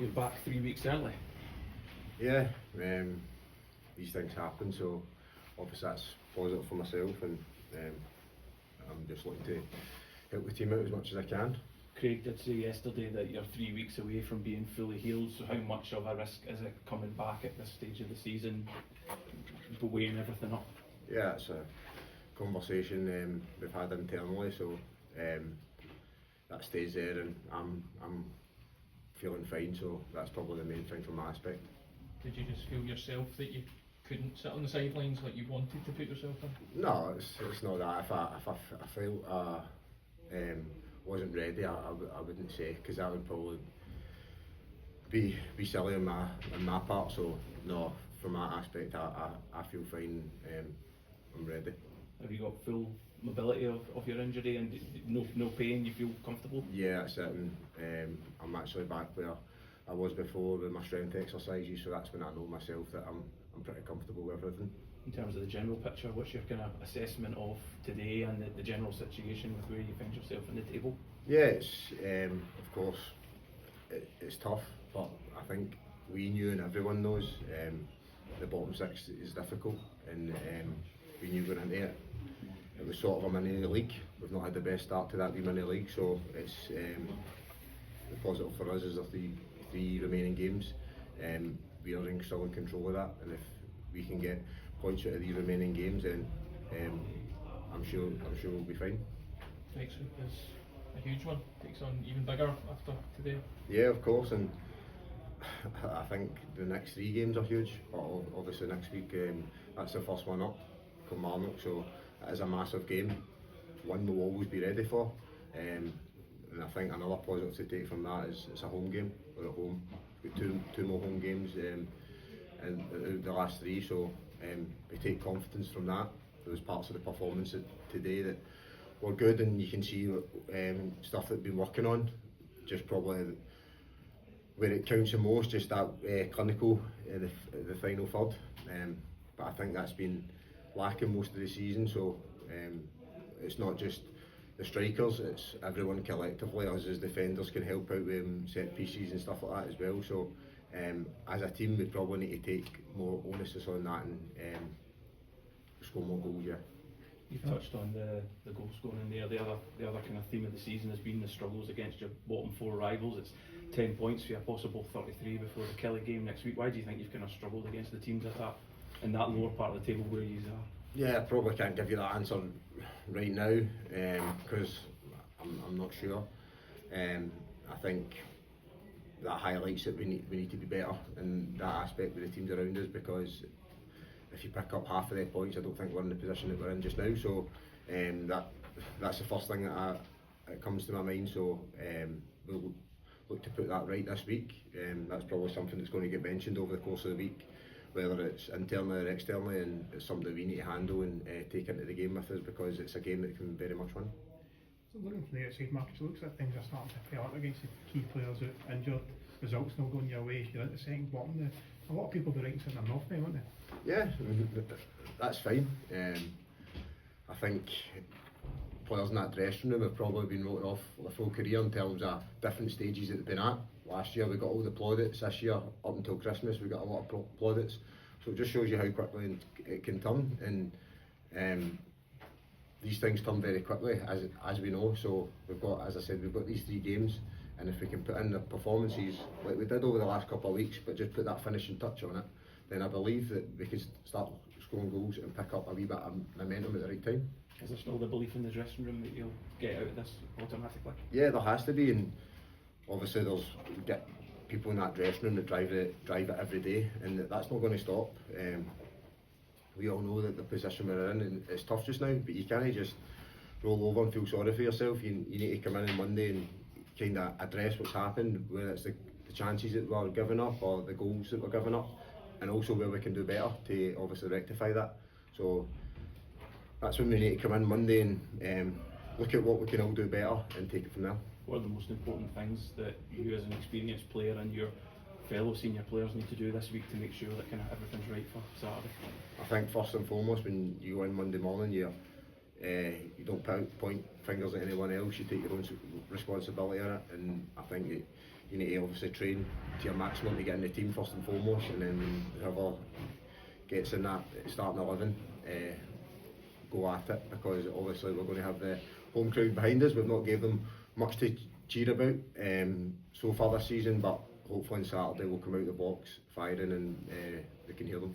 You're back 3 weeks early. Yeah, these things happen, so obviously that's positive for myself, and I'm just looking to help the team out as much as I can. Craig did say yesterday that you're 3 weeks away from being fully healed, so how much of a risk is it coming back at this stage of the season, but weighing everything up? Yeah, it's a conversation we've had internally, so that stays there, and I'm feeling fine, so that's probably the main thing from my aspect. Did you just feel yourself that you couldn't sit on the sidelines like you wanted to put yourself in? No, it's not that. If I felt wasn't ready, I wouldn't say, because that would probably be silly on my part. So no, from that aspect, I feel fine. I'm ready. Have you got full mobility of your injury and no pain? You feel comfortable? Yeah, that's it. And, I'm actually back where I was before with my strength exercises, so that's when I know myself that I'm pretty comfortable with everything. In terms of the general picture, what's your kind of assessment of today and the general situation with where you find yourself in the table? Yeah, it's of course it's tough, but I think we knew and everyone knows the bottom six is difficult, and we knew going into it. It was sort of a mini league. We've not had the best start to that wee mini league, so it's the positive for us is the three remaining games. We are still in control of that, and if we can get points out of the remaining games, then I'm sure we'll be fine. Next week is a huge one. Takes on even bigger after today. Yeah, of course, and I think the next 3 games are huge. But obviously next week, that's the first one up, Kilmarnock, so it is a massive game. One we'll always be ready for, and I think another positive to take from that is it's a home game. We're at home. We've got two more home games in the last 3, so we take confidence from that. There was parts of the performance today that were good, and you can see stuff that we've been working on. Just probably where it counts the most, just that clinical in the final third. But I think that's been lacking most of the season. So it's not just the strikers; it's everyone collectively. Us as defenders can help out with set pieces and stuff like that as well. So as a team, we probably need to take more onus on that and score more goals. Yeah. You've touched on the goal scoring in there. The other kind of theme of the season has been the struggles against your bottom 4 rivals. It's 10 points for a possible 33 before the Kelly game next week. Why do you think you've kind of struggled against the teams in that lower part of the table where you are? Yeah, I probably can't give you that answer right now because I'm not sure. I think that highlights that we need to be better in that aspect with the teams around us, because if you pick up half of their points, I don't think we're in the position that we're in just now. So that's the first thing that comes to my mind. So we'll look to put that right this week. That's probably something that's going to get mentioned over the course of the week, whether it's internally or externally, and it's something that we need to handle and take into the game with us, because it's a game that can very much win. So looking from the outside, Marcus, it looks like things are starting to pile up against the key players out injured. Results not going your way. You're at the second bottom there. A lot of people be writing something off now, aren't they? Yeah, that's fine. I think players in that dressing room have probably been wrote off their full career in terms of different stages that they've been at. Last year we got all the plaudits. This year, up until Christmas, we got a lot of plaudits. So it just shows you how quickly it can turn, and these things turn very quickly, as we know. So we've got, as I said, we've got these 3 games, and if we can put in the performances like we did over the last couple of weeks, but just put that finishing touch on it, then I believe that we can start scoring goals and pick up a wee bit of momentum at the right time. Is there still the belief in the dressing room that you'll get out of this automatically? Yeah, there has to be, and obviously there's get people in that dressing room that drive it every day, and that's not going to stop. We all know that the position we're in, and it's tough just now, but you can't just roll over and feel sorry for yourself. You need to come in on Monday and kind of address what's happened, whether it's the chances that we're giving up or the goals that we're giving up, and also where we can do better to obviously rectify that. So that's when we need to come in Monday and look at what we can all do better and take it from there. What are the most important things that you as an experienced player and your fellow senior players need to do this week to make sure that kind of everything's right for Saturday? I think first and foremost, when you go in Monday morning, you don't point fingers at anyone else. You take your own responsibility on it, and I think you need to obviously train to your maximum to get in the team first and foremost, and then whoever gets in that starting 11, go at it, because obviously we're going to have the home crowd behind us. We've not gave them much to cheer about so far this season, but hopefully on Saturday we'll come out of the box firing and they can hear them.